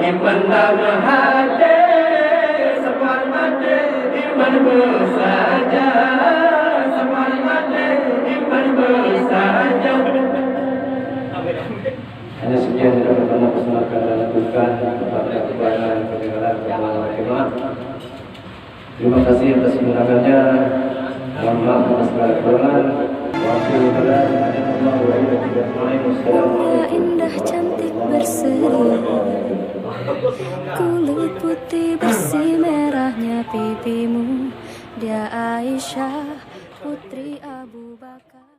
Iman hati semua mati iman bersaja, semua mati iman bersaja. Hanya sekian yang dapat kami persembahkan dan lakukan kepada kebanyakan pendengaran jemaah. Terima kasih atas undangannya. Mohon maaf atas segala kekurangan. Indah cantik berseri, kulit putih bersih merahnya pipimu. Dia Aisyah putri Abu Bakar.